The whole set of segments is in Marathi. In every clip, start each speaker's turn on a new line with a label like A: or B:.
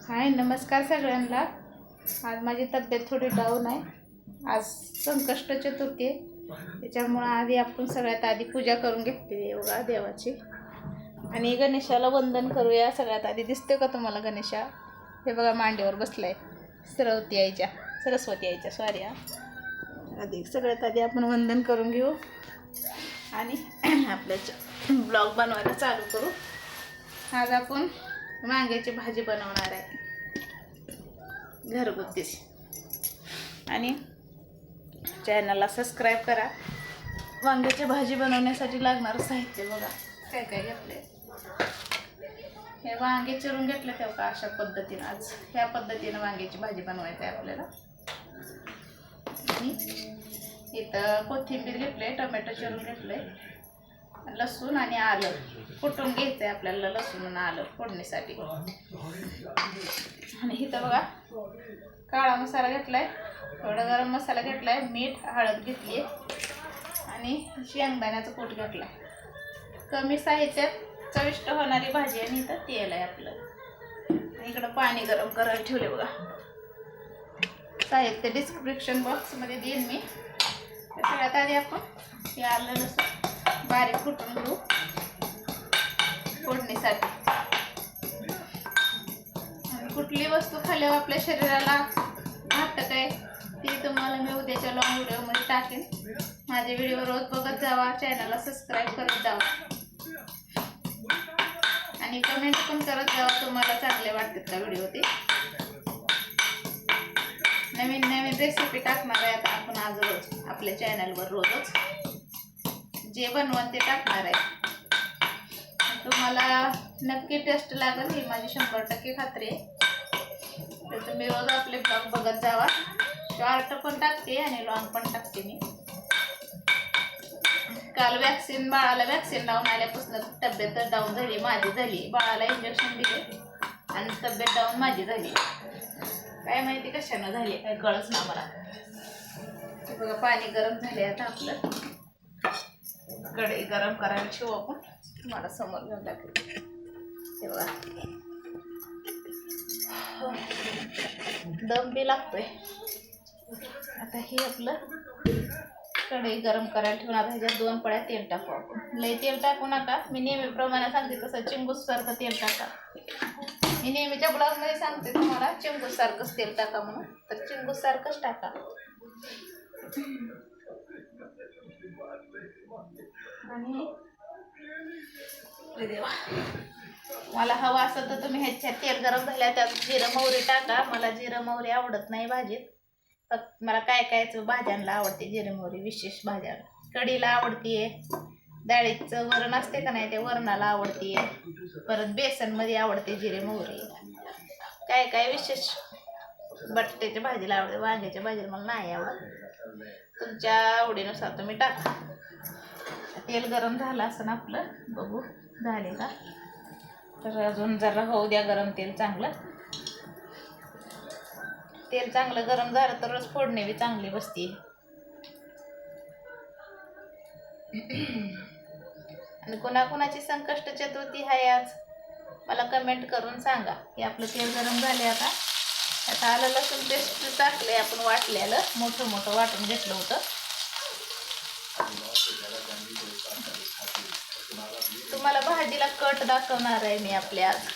A: हाय नमस्कार सगळ्यांना. आज माझी तब्येत थोडी डाऊन आहे. आज संकष्ट चतुर्थी आहे, त्याच्यामुळं आधी आपण सगळ्यात आधी पूजा करून घेतली बघा देवाची. आणि गणेशाला वंदन करूया. सगळ्यात आधी दिसते का तुम्हाला गणेशा? हे बघा मांडीवर बसलाय. सरस्वती आईच्या सॉरी. आधी सगळ्यात आधी आपण वंदन करून घेऊ आणि आपल्या ब्लॉग बनवायला चालू करू. आज आपण वांग्याची भाजी बनवणार आहे घरगुतीच. आणि चॅनलला सबस्क्राईब करा. वांग्याची भाजी बनवण्यासाठी लागणारं साहित्य बघा काय काय घेतले. हे वांगे चिरून घेतले तेव्हा का अशा पद्धतीनं. आज ह्या पद्धतीनं वांग्याची भाजी बनवायची आहे आपल्याला. इथं कोथिंबीर घेतले, टोमॅटो चिरून घेतले, लसूण आणि आलं कुटून घ्यायचं आहे आपल्याला. लसूण आणि आलं फोडणीसाठी. आणि इथं बघा काळा मसाला घेतलाय, थोडा गरम मसाला घेतलाय, मीठ हळद घेतली आणि शेंगदाण्याचं कूट घेतलाय. कमी साहित्यात चविष्ट होणारी भाजी. आणि इथं तेल आहे आपलं. इकडं पाणी गरम करायला ठेवले बघा. साहित्य डिस्क्रिप्शन बॉक्समध्ये देईन मी. सगळ्यात आधी आपण हे आलं लसूण बारीक कुटून घेऊ फोडणीसाठी. कुठली वस्तू खाल्ल्यावर आपल्या शरीराला घातक आहे ती तुम्हाला मी उद्याच्या लॉंग व्हिडिओमध्ये टाकेन. माझे व्हिडिओ रोज बघत जावा, चॅनलला सबस्क्राईब करत जावा आणि कमेंट पण करत जावा तुम्हाला चांगले वाटतात का व्हिडिओ. ते नवीन नवीन रेसिपी टाकणार आहे आता आपण आज रोज आपल्या चॅनलवर. रोजच जे बनवून ते टाकणार आहे. तुम्हाला नक्की टेस्ट लागेल ही माझी 100% खात्री आहे. तर तुम्ही रोज आपले ब्लॉग बघत जावा. शॉर्ट पण टाकते आणि लॉंग पण टाकते मी. काल बाळाला वॅक्सिन लावून आल्यापासून तब्येत डाऊन झाली माझी झाली. बाळाला इंजेक्शन दिले आणि तब्येत डाऊन माझी झाली. काय माहिती कशानं झाली काय कळच ना मला. बघा पाणी गरम झाले. आता आपलं कढई गरम करायला ठेवू आपण. तुम्हाला समोर घेऊन टाकले ते बघा. दम बी लागतोय. आता हे आपलं कढई गरम करायला ठेवून आता ह्याच्यात 2 पळ्या तेल टाकू आपण. लई तेल टाकू नका. मी नेहमीप्रमाणे सांगते तसं चिंगूस सारखं तेल टाका. मी नेहमीच्या ब्लॉगमध्ये सांगते तुम्हाला चिंगूस सारखंच तेल टाका म्हणून. तर चिंगूस सारखंच टाका. आणि देवा मला हवा असं तर तुम्ही ह्याच्यात तेल गरम झाल्या त्यात जिरं मोहरी टाका. मला जिरं मोहरी आवडत नाही भाजीत. फक्त मला काय काय भाज्यांना आवडते जिरं मोहरी. विशेष भाज्यांना कढीला आवडते, डाळीचं वरण असते का नाही ते वरणाला आवडते, परत बेसनमध्ये आवडते जिरे मोहरी. काय काय विशेष बटाट्याच्या भाजीला आवडते, वांग्याच्या भाजीला मला नाही आवडत. तुमच्या आवडीनुसार तुम्ही टाका. तेल गरम झालं असं ना आपलं. बघू झाले का. तर अजून जरा होऊ द्या गरम तेल चांगलं. तेल चांगलं गरम झालं तरच फोडणी बी चांगली बसते. आणि कोणाकोणाची संकष्ट चतुर्थी आहे आज मला कमेंट करून सांगा. की आपलं तेल गरम झाले. आता आलं लसूण पेस्ट टाकले आपण वाटलेलं. मोठं मोठं वाटून घेतलं होतं. तुम्हाला भाजीला कट दाखवणार आहे मी आपल्या आज.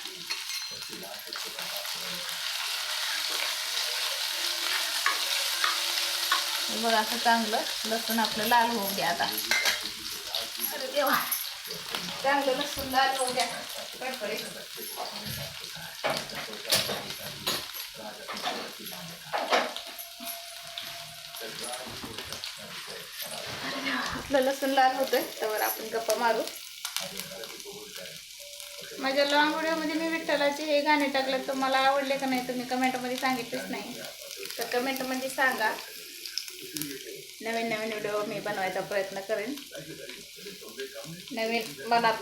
A: बघा असं चांगलं लसूण आपलं लाल होऊ द्या. आता अरे देवा चांगलं लसूण लाल होऊ द्या. कडकडीत आपलं लसूण लाल होतोय त्यावर आपण गप्पा मारू. माझ्या लॉंग व्हिडिओमध्ये मी विठ्ठलाचे हे गाणे टाकले. तुम्हाला आवडले का नाही तुम्ही कमेंटमध्ये सांगितलेच नाही. तर कमेंटमध्ये सांगा. नवीन नवीन व्हिडिओ मी बनवायचा प्रयत्न करेन नवीन मनात.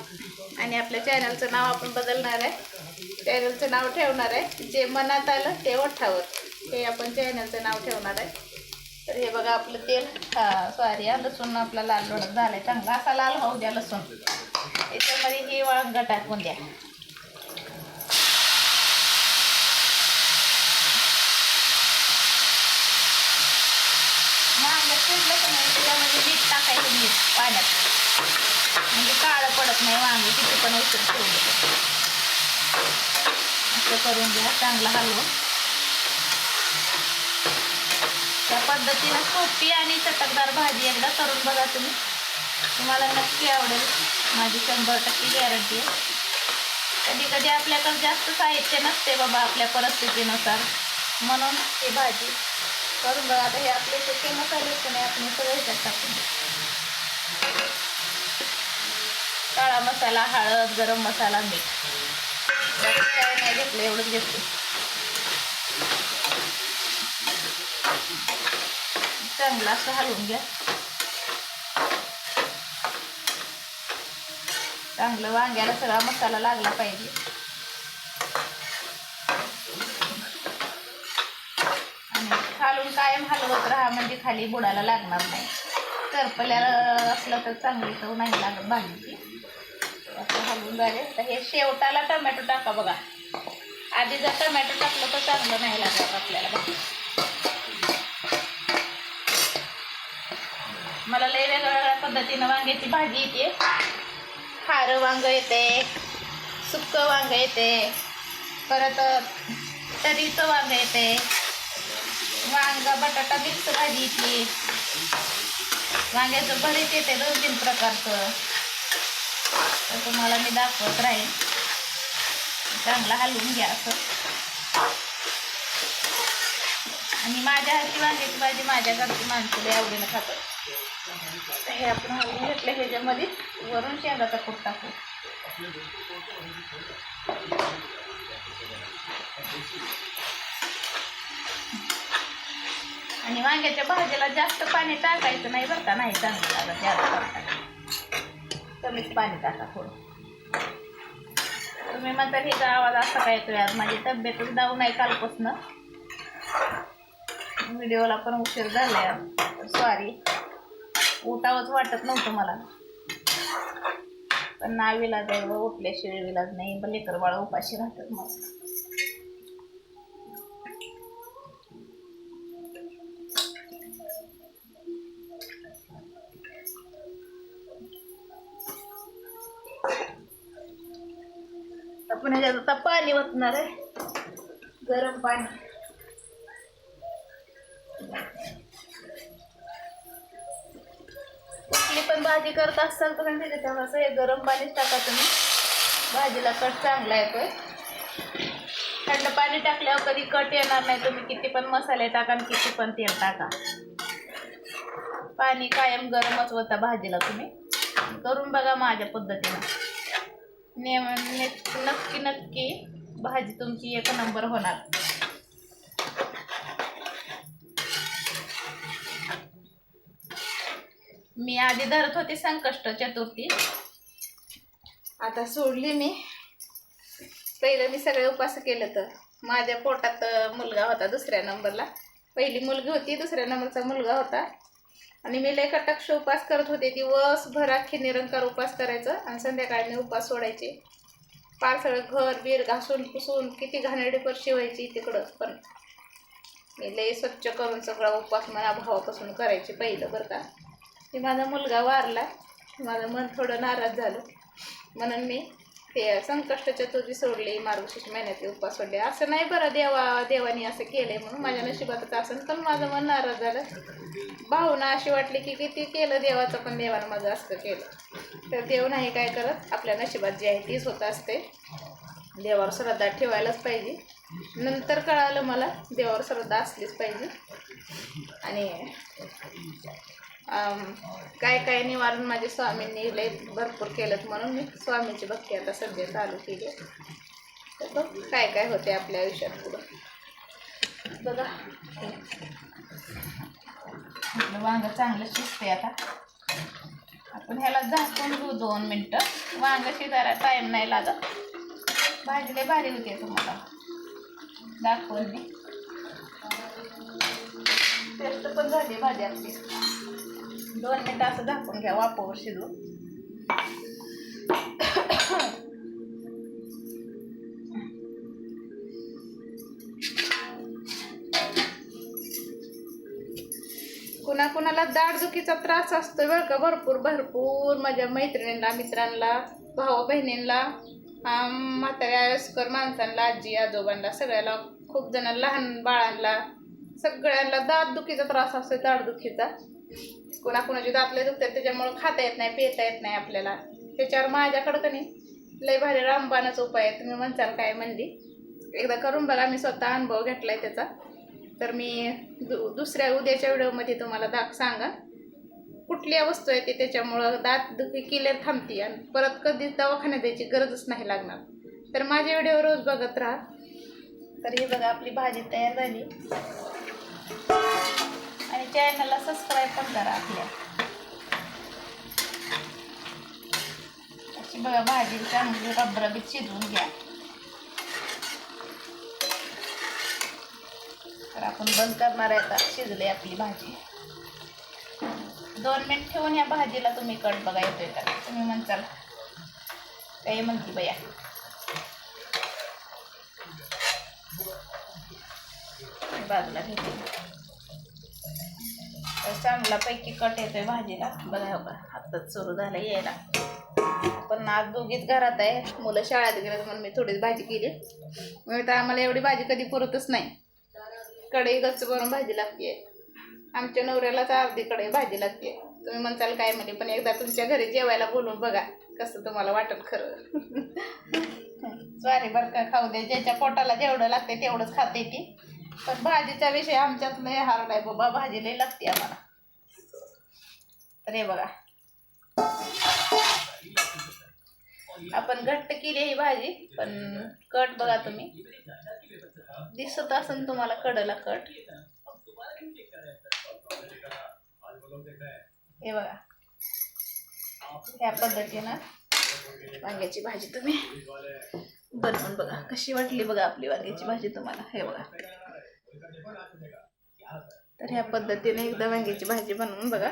A: आणि आपल्या चॅनलचं नाव आपण बदलणार आहे. चॅनलचं नाव ठेवणार आहे जे मनात आलं ते ओठावर. हे आपण चॅनलचं नाव ठेवणार आहे. तर हे बघा आपलं तेल सॉरी लसूण आपला लाल लोडक झालं आहे. चांगला असा लाल होऊ द्या लसूण. याच्यामध्ये हे वांग टाकून द्या. त्यामध्ये मीठ टाकायचं, मीठ पाण्यात, म्हणजे काळं पडत नाही वांगे किती पण उशीर ठेवलं. असं करून घ्या, चांगलं हलवून. त्या पद्धतीनं सोपी आणि चटकदार भाजी एकदा करून बघा तुम्ही, तुम्हाला नक्की आवडेल, माझी 100% गॅरंटी आहे. कधी कधी आपल्याकडे जास्त साहित्य नसते बाबा आपल्या परिस्थितीनुसार, म्हणून ही भाजी करून बघा. आता हे आपले सुके मसाले असते नाही, आपण सगळं ह्याच्यात टाकून काळा मसाला, हळद, गरम मसाला, मीठ, काय नाही घेतलं, एवढंच घेतलं. चांगलं असं हलवून घ्या. चांगलं वांग्याला सगळा मसाला लागला पाहिजे. आणि खालून कायम हलवत राहा, म्हणजे खाली बुडाला लागणार नाही. करपल्याला असलं तर चांगली चव नाही लागत भाजीची. असं हलवून झाले. तर हे शेवटाला टोमॅटो टाका बघा. आधी जर टोमॅटो टाकलं तर चांगलं नाही लागत आपल्याला. मला लय वेगवेगळ्या पद्धतीनं वांग्याची भाजी येते. खारं वांग येते, सुक्कं वांग येते, परत तरीचं वांग येते, वांग बटाटा मिक्स भाजी येते, वांग्याचं भरीत येते 2-3 प्रकारचं. तर तुम्हाला मी दाखवत राहीन. चांगलं हलवून घ्या असं. आणि माझ्या हातची वांग्याची भाजी माझ्या घरची माणसं लय आवडीनं खातात. हे आपण हलवून घेतलं. ह्याच्यामध्ये वरून शेंगाचा कूट टाकू. आणि वांग्याच्या भाजीला जास्त पाणी टाकायचं नाही बरं का, नाही चांगलं लागत. जास्त कमीच पाणी टाका थोडं. तुम्ही म्हणता हे आवाज असा काय येतोय, आज माझी तब्येतच डाऊन आहे कालपासून. व्हिडिओला पण उशीर झालाय, सॉरी. उठावंच वाटत नव्हतं मला, पण नाविलाज आहे, उठल्याशिवाय विलाज नाही. पण लेकर बाळा उपाशी राहतात मग. आपण ह्याच्यात आता पाणी ओतणार आहे, गरम पाणी. कुठली पण भाजी करत असाल तर त्याच्यात असं हे गरम पाणीच टाका तुम्ही. भाजीला कट चांगला येतोय. थंड पाणी टाकल्यावर कधी कट येणार नाही. तुम्ही किती पण मसाले टाका आणि किती पण तेल टाका, पाणी कायम गरमच होता भाजीला. तुम्ही करून बघा माझ्या पद्धतीनं. नक्की नक्की भाजी तुमची 1 नंबर होणार. मी आधी धरत होती संकष्ट चतुर्थी, आता सोडली मी. पहिलं मी सगळे उपास केलं. तर माझ्या पोटात मुलगा होता 2ऱ्या नंबरला. पहिली मुलगी होती, 2ऱ्या नंबरचा मुलगा होता. आणि मी लय कटाक्ष उपास करत होते. दिवसभर अख्खी निरंकार उपास करायचं आणि संध्याकाळी मी उपास सोडायचे. फार सगळं घर बीर घासून पुसून किती घाणेरडी परशी व्हायची तिकडं, पण मी लय स्वच्छ करून सगळा उपास मला भावापासून करायचे पहिलं बरं का. ते माझा मुलगा वारला, माझं मन थोडं नाराज झालं, म्हणून मी ते संकष्ट चतुर्थी सोडली, मार्गशीर्ष महिन्यातले उपास सोडले. असं नाही बरं देवाने असं केलंय म्हणून माझ्या नशिबातच असं, पण माझं मन नाराज झालं. भावना अशी वाटली की किती केलं देवाचं, पण देवानं माझं असं केलं. तर देव नाही काय करत, आपल्या नशिबात जे आहे तीच होत असते. देवावर श्रद्धा ठेवायलाच पाहिजे. नंतर कळालं मला देवावर श्रद्धा असलीच पाहिजे. आणि काय काय निवारण माझे स्वामींनी लय भरपूर केलं, म्हणून मी स्वामींची भक्ती आता सध्या चालू केली. तर बघ काय काय होते आपल्या आयुष्यात पुढं बघा. वांग चांगलं शिजते. आता आपण ह्याला झाकून घेऊ 2 मिनटं. वांग शिजायला टाईम नाही लागत. भाजी लय भारी होते, तुम्हाला दाखवून मी. टेस्ट पण झाली भाजी आपली. 2 मिनटं असं झाकून घ्या वाफेवर शिजवून. कुणाकुणाला दाढदुखीचा त्रास असतो बरं का, भरपूर भरपूर. माझ्या मैत्रिणींना, मित्रांना, भाऊ बहिणींना, म्हाताऱ्या वयस्कर माणसांना, आजी आजोबांना, सगळ्याला, खूप जण लहान बाळांना, सगळ्यांना दातदुखीचा त्रास असतो, दाढदुखीचा. कुणाकुणाचे दात लय दुखतात, त्याच्यामुळं खाता येत नाही, पिता येत नाही आपल्याला. त्याच्यावर माझ्याकडं का नाही लय भारी रामबाणाचा उपाय आहे. तुम्ही म्हणसाल काय म्हणली, एकदा करून बघा. मी स्वतः अनुभव घेतलाय त्याचा. तर मी दुसऱ्या उद्याच्या व्हिडिओमध्ये तुम्हाला सांगा कुठली वस्तू आहे ती त्याच्यामुळं दातदुखी क्लिअर थांबते आणि परत कधीच दवाखान्यात द्यायची गरजच नाही लागणार. तर माझे व्हिडिओ रोज बघत राहा. तर हे बघा आपली भाजी तयार झाली आणि चॅनलला सबस्क्राईब पण करा आपल्या. अशी बघा भाजी चांगली रबरबीत शिजवून घ्या. तर आपण बंद करणार आहे आता. शिजली आपली भाजी. 2 मिनिट ठेवून या भाजीला तुम्ही कट बघा येतोय का. तुम्ही म्हणताल काही म्हणती बया. बाजूला घेते. तर चांगल्यापैकी कट येतोय भाजीला. बघा बघा आत्ताच सुरू झालं यायला. पण आज दोघीच घरात आहे, मुलं शाळेत गेल्यात म्हणून मी थोडीच भाजी केली. मग तर आम्हाला एवढी भाजी कधी पुरतच नाही. कढई गच्च भरून भाजी लागते. आमच्या नवऱ्यालाच अर्धी कढई भाजी लागते. तुम्ही म्हणताल काय म्हणे, पण एकदा तुमच्या घरी जेवायला बोलून बघा कसं तुम्हाला वाटत खरं. सॉरी बरं का, खाऊ दे. ज्याच्या पोटाला जेवढं लागते तेवढंच खाते ती. पण भाजीचा विषय आमच्यात लय हार्ड आहे बाबा. भाजी लय लागते आम्हाला. तर हे बघा आपण घट्ट केली ही भाजी. पण कट बघा तुम्ही, दिसत असेल तुम्हाला कडेला कट. हे बघा ह्या पद्धतीनं वांग्याची भाजी तुम्ही बनवून बघा कशी वाटली. बघा आपली वांग्याची भाजी तुम्हाला. हे बघा तर ह्या पद्धतीने एकदा वांग्याची भाजी बनवून बघा,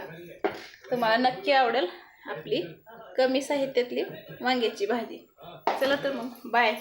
A: तुम्हाला नक्की आवडेल आपली कमी साहित्यातली वांग्याची भाजी. चला तर मग बाय.